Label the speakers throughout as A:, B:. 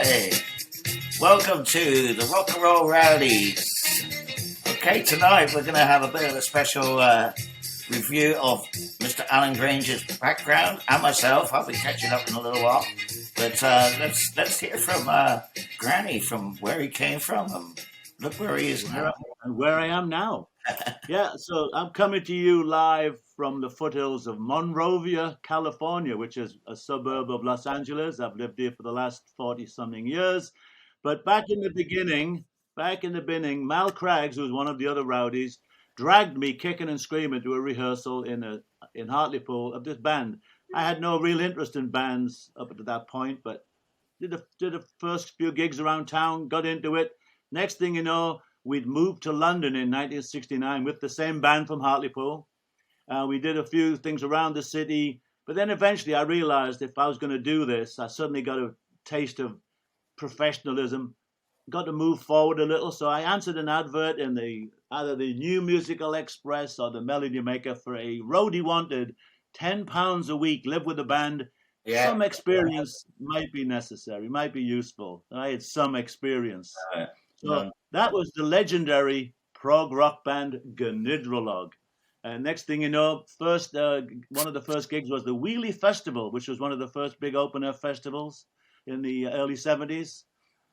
A: Hey, welcome to the Rock and Roll Rowdies. Okay, tonight we're going to have a bit of a special review of Mr. Alan Granger's background and myself. I'll be catching up in a little while, but let's hear from Granny, from where he came from, and look where he is now.
B: And where I am now. Yeah, so I'm coming to you live from the foothills of Monrovia, California, which is a suburb of Los Angeles. I've lived here for the last 40-something years. But back in the beginning, Mal Craggs, who was one of the other rowdies, dragged me kicking and screaming to a rehearsal in Hartlepool of this band. I had no real interest in bands up to that point, but did the first few gigs around town, got into it. Next thing you know, we'd moved to London in 1969 with the same band from Hartlepool. We did a few things around the city, but then eventually I realized if I was going to do this, I suddenly got a taste of professionalism, got to move forward a little. So I answered an advert in either the New Musical Express or the Melody Maker for a roadie wanted £10 a week, live with a band. Yeah. Some experience might be necessary, might be useful. I had some experience. So that was the legendary prog rock band Gnidrolog. And next thing you know, one of the first gigs was the Wheelie Festival, which was one of the first big open-air festivals in the early 70s.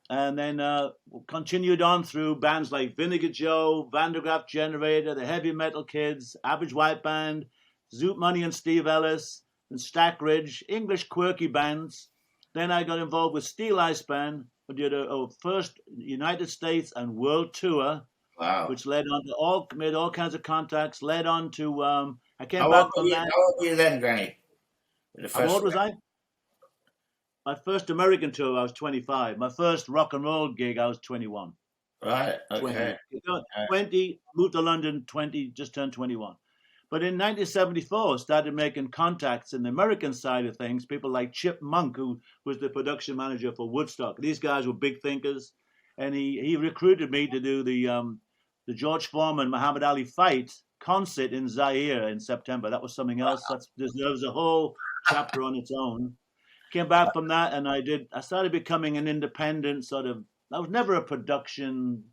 B: And then continued on through bands like Vinegar Joe, Vandergraaf Generator, the Heavy Metal Kids, Average White Band, Zoot Money and Steve Ellis, and Stack Ridge, English quirky bands. Then I got involved with Steel Ice Band. We did a first United States and world tour, which led on to made all kinds of contacts, led on to, I came back from that.
A: How old were you then, Granny?
B: How old was I? My first American tour, I was 25. My first rock and roll gig, I was 21.
A: Right, okay.
B: 20, moved to London, 20, just turned 21. But in 1974, started making contacts in the American side of things. People like Chip Monk, who was the production manager for Woodstock. These guys were big thinkers, and he recruited me to do the George Foreman Muhammad Ali fight concert in Zaire in September. That was something else. That deserves a whole chapter on its own. Came back from that, and I started becoming an independent sort of. I was never a production.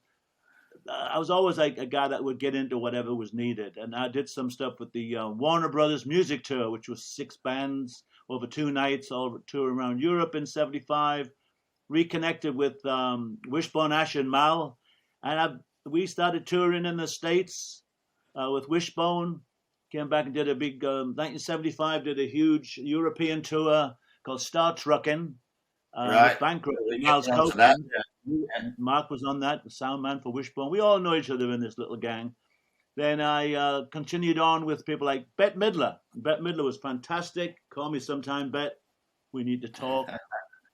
B: I was always like a guy that would get into whatever was needed. And I did some stuff with the Warner Brothers Music Tour, which was 6 bands over 2 nights, all tour around Europe in 75. Reconnected with Wishbone Ash and Mal. And we started touring in the States with Wishbone. Came back and did a big, 1975, did a huge European tour called Star Trucking.
A: Right.
B: Bankrupt. Miles Copeland. And Mark was on that, the sound man for Wishbone. We all know each other in this little gang. Then I continued on with people like Bette Midler. Bette Midler was fantastic. Call me sometime, Bet. We need to talk.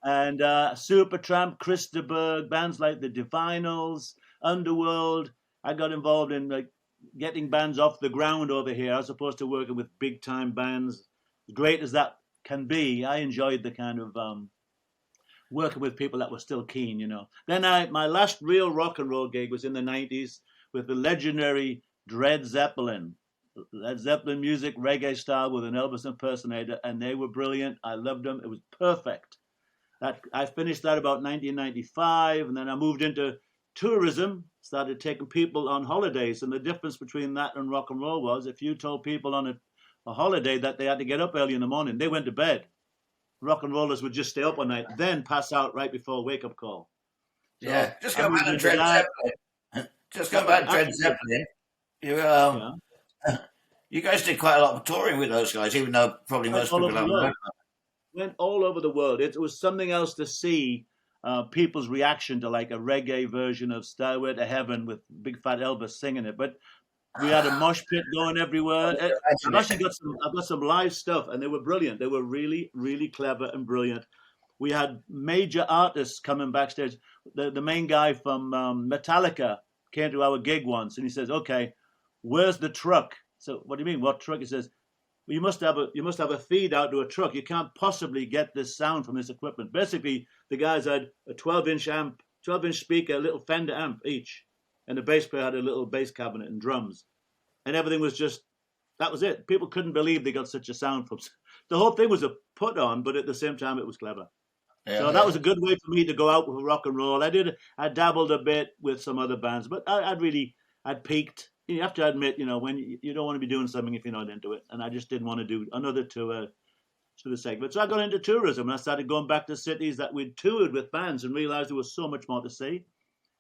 B: And Supertramp, Chris de Burgh, bands like the Divinals, Underworld. I got involved in like getting bands off the ground over here as opposed to working with big time bands. As great as that can be, I enjoyed the kind of working with people that were still keen, you know. Then my last real rock and roll gig was in the 90s with the legendary Led Zeppelin music, reggae style with an Elvis impersonator, and they were brilliant. I loved them. It was perfect. I finished that about 1995, and then I moved into tourism, started taking people on holidays, and the difference between that and rock and roll was if you told people on a holiday that they had to get up early in the morning, they went to bed. Rock and rollers would just stay up all night, then pass out right before wake-up call.
A: So yeah, just go back to Dred Zeppelin. Just go back to Dred Zeppelin. You guys did quite a lot of touring with those guys, even though probably most people don't know.
B: Went all over the world. It was something else to see people's reaction to like a reggae version of Stairway to Heaven with Big Fat Elvis singing it. But we had a mosh pit going everywhere. I've actually got some live stuff, and they were brilliant. They were really, really clever and brilliant. We had major artists coming backstage. The main guy from Metallica came to our gig once, and he says, "Okay, where's the truck?" So, what do you mean? What truck? He says, well, you must have a feed out to a truck. You can't possibly get this sound from this equipment. Basically, the guys had a 12-inch amp, 12-inch speaker, a little Fender amp each. And the bass player had a little bass cabinet and drums. And everything was just, that was it. People couldn't believe they got such a sound from. The whole thing was a put on, but at the same time, it was clever. So that was a good way for me to go out with rock and roll. I dabbled a bit with some other bands, but I'd peaked. You have to admit, when you don't want to be doing something if you're not into it. And I just didn't want to do another tour to the segment. So I got into tourism and I started going back to cities that we'd toured with bands and realized there was so much more to see.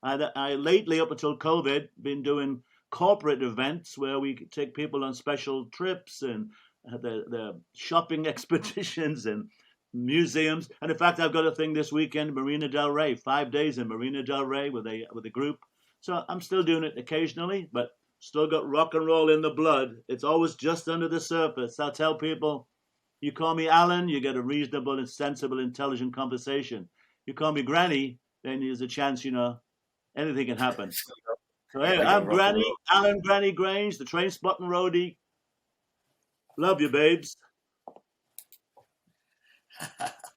B: I lately, up until COVID, been doing corporate events where we take people on special trips and the shopping expeditions and museums. And in fact, I've got a thing this weekend, Marina Del Rey, 5 days in Marina Del Rey with a group. So I'm still doing it occasionally, but still got rock and roll in the blood. It's always just under the surface. I tell people, you call me Alan, you get a reasonable and sensible, intelligent conversation. You call me Granny, then there's a chance, anything can happen. So hey, I'm Granny, Alan Granny Grange, the train spotting roadie. Love you, babes.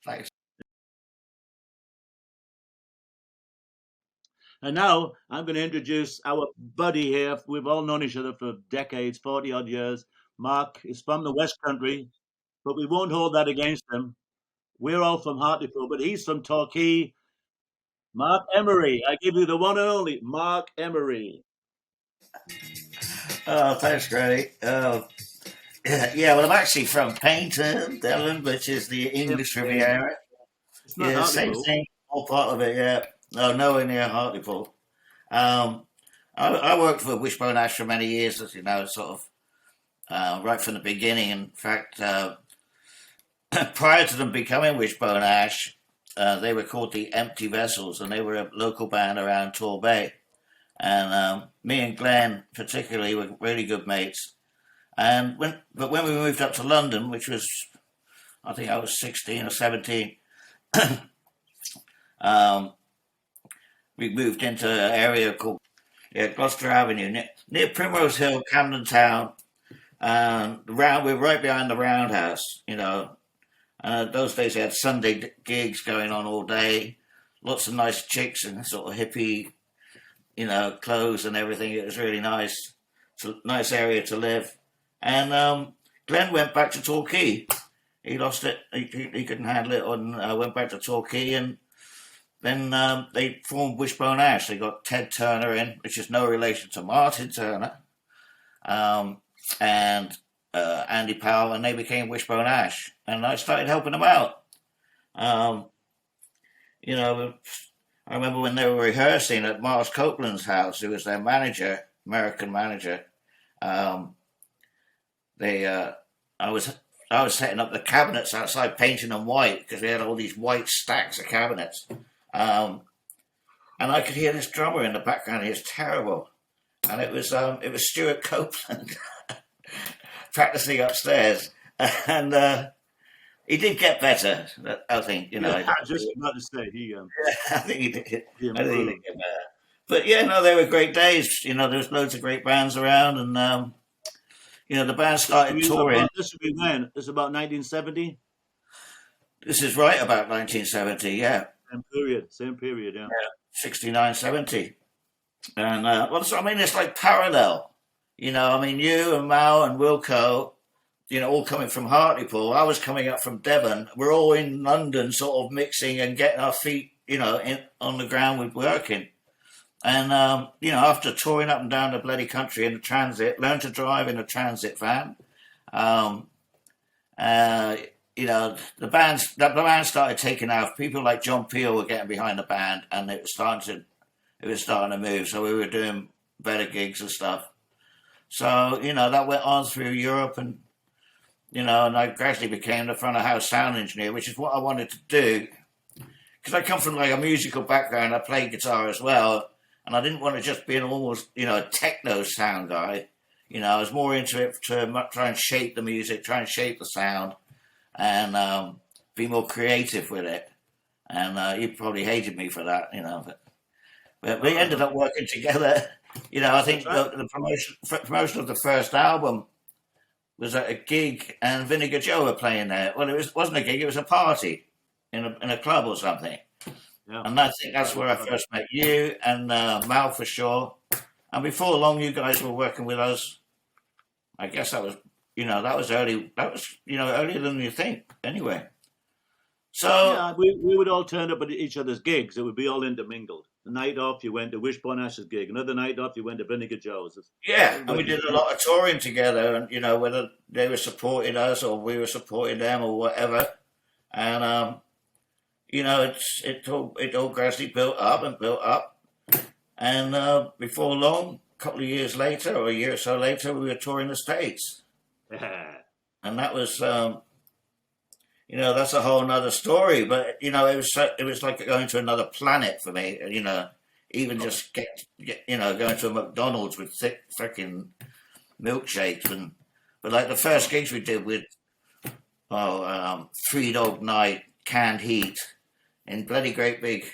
A: Thanks.
B: And now I'm going to introduce our buddy here. We've all known each other for decades, 40 odd years. Mark is from the West Country, but we won't hold that against him. We're all from Hartlepool, but he's from Torquay. Mark Emery. I give you the one and only Mark Emery.
A: Oh, thanks, Granny. Yeah, well, I'm actually from Paynton, Devon, which is the English Riviera.
B: It's not
A: Yeah, same
B: Hartlepool.
A: thing, all part of it, yeah. No, nowhere near Hartlepool. I worked for Wishbone Ash for many years, as you know, sort of right from the beginning. In fact, prior to them becoming Wishbone Ash, they were called the Empty Vessels, and they were a local band around Torbay. And me and Glenn, particularly, were really good mates. But when we moved up to London, which was, I think I was 16 or 17, we moved into an area called Gloucester Avenue, near Primrose Hill, Camden Town. We're right behind the Roundhouse, those days they had Sunday gigs going on all day, lots of nice chicks and sort of hippie, clothes and everything. It was really nice. It's a nice area to live. And Glenn went back to Torquay. He lost it. He couldn't handle it and went back to Torquay. And then they formed Wishbone Ash. They got Ted Turner in, which is no relation to Martin Turner, and Andy Powell, and they became Wishbone Ash. And I started helping them out. I remember when they were rehearsing at Mars Copeland's house, who was their manager, American manager. I was setting up the cabinets outside, painting them white because we had all these white stacks of cabinets. And I could hear this drummer in the background. He was terrible, and it was Stuart Copeland practicing upstairs, and he did get better. I think
B: Just about to say
A: I think he did. I think he did get better. But they were great days. There was loads of great bands around, and the band started touring.
B: This would be when? This is about 1970.
A: This is right about 1970. Yeah.
B: Same period, yeah.
A: 69, 70. And, it's like parallel. You and Mao and Wilco, all coming from Hartlepool. I was coming up from Devon. We're all in London sort of mixing and getting our feet, on the ground with working. And, after touring up and down the bloody country in a transit, learned to drive in a transit van. The band started taking off. People like John Peel were getting behind the band, and it was starting to move. So we were doing better gigs and stuff. So that went on through Europe, and and I gradually became the front of house sound engineer, which is what I wanted to do because I come from like a musical background. I play guitar as well, and I didn't want to just be an almost a techno sound guy. I was more into it to try and shape the music, try and shape the sound, and be more creative with it. And you probably hated me for that, but we ended up working together. I think the promotion of the first album was at a gig, and Vinegar Joe were playing there. Well, wasn't a gig; it was a party in a club or something. Yeah. And I think that's where I first met you and Mal for sure. And before long, you guys were working with us. I guess that was early. That was earlier than you think. Anyway, So
B: Yeah, we would all turn up at each other's gigs. It would be all intermingled. The night off, you went to Wishbone Ash's gig. Another night off, you went to Vinegar Joe's.
A: yeah, and we
B: Everybody.
A: did a lot of touring together, and whether they were supporting us or we were supporting them or whatever, and it all gradually built up and built up, and before long, a couple of years later or a year or so later, we were touring the States, and that was that's a whole nother story. But it was like going to another planet for me. Even just going to a McDonald's with thick freaking milkshakes, but like the first gigs we did with 3 Dog Night, Canned Heat in bloody great big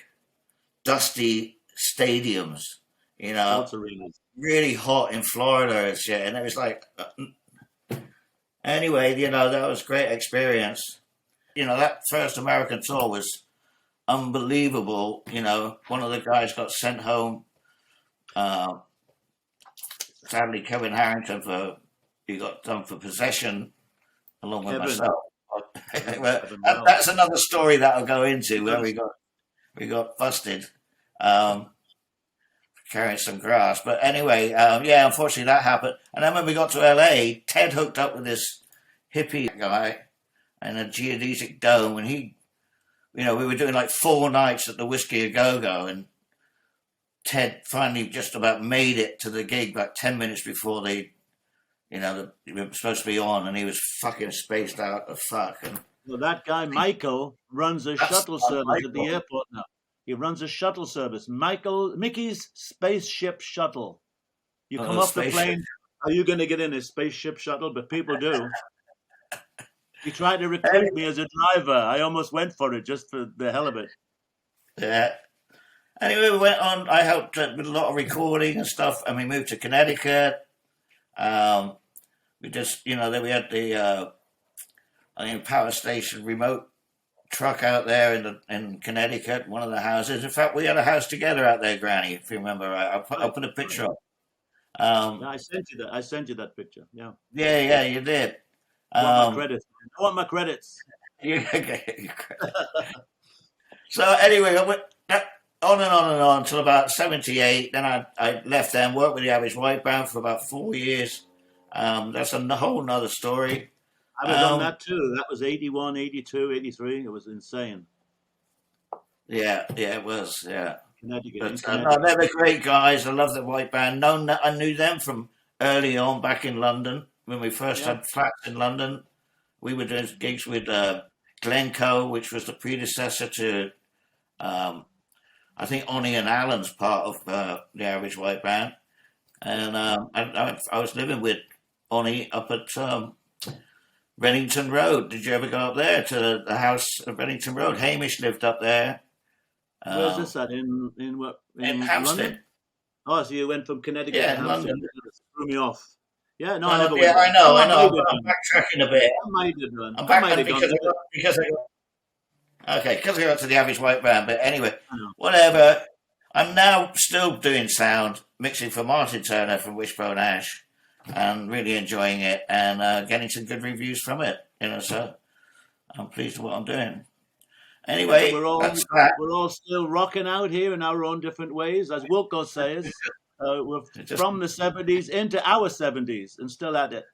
A: dusty stadiums,
B: Sports arenas.
A: really hot in Florida and shit, and it was like anyway, that was a great experience. That first American tour was unbelievable. One of the guys got sent home. Sadly, Kevin Harrington he got done for possession along with myself. That's another story that I'll go into where we got busted carrying some grass. But anyway, unfortunately that happened. And then when we got to LA, Ted hooked up with this hippie guy in a geodesic dome, and we were doing like 4 nights at the Whiskey A Go Go, and Ted finally just about made it to the gig about 10 minutes before they were supposed to be on, and he was fucking spaced out of fuck. And
B: well, that guy Michael runs a shuttle service at the airport now. He runs a shuttle service, Mickey's spaceship shuttle. You come off the plane. Are you going to get in a spaceship shuttle? But people do. He tried to recruit me as a driver. I almost went for it just for the hell of it.
A: Yeah. Anyway, we went on. I helped with a lot of recording and stuff, and we moved to Connecticut. We just, then we had the power station remote truck out there in Connecticut, one of the houses. In fact, we had a house together out there, Granny, if you remember. I'll put a picture up.
B: I sent you that. I sent you that picture. Yeah.
A: Yeah, you did.
B: I want my credits. I want my credits.
A: So anyway, I went on and on and on until about 78. Then I left them, worked with the Average White Band for about 4 years. That's a whole nother story.
B: I've done that too. That was 81, 82, 83. It was insane.
A: Yeah, it was, yeah.
B: Connecticut.
A: They were great guys. I love the White Band. I knew them from early on back in London. When we first had flats in London, we were doing gigs with Glencoe, which was the predecessor to, I think, Onnie and Alan's part of the Average White Band. And I was living with Onnie up at Bennington Road. Did you ever go up there to the house at Bennington Road? Hamish lived up there.
B: Where's this at? In what?
A: In Hampstead.
B: London? Oh, so you went from Connecticut to Hampstead.
A: London.
B: Threw me off. Yeah, no, I never went.
A: Yeah, I know. I'm backtracking a bit.
B: I might have done.
A: I'm backtracking because I got to the Average White Band. But anyway, whatever. I'm now still doing sound, mixing for Martin Turner from Wishbone Ash, and really enjoying it and getting some good reviews from it. So I'm pleased with what I'm doing. Anyway,
B: we're all still rocking out here in our own different ways, as Wilco says. We're from the 70s into our 70s and still at it.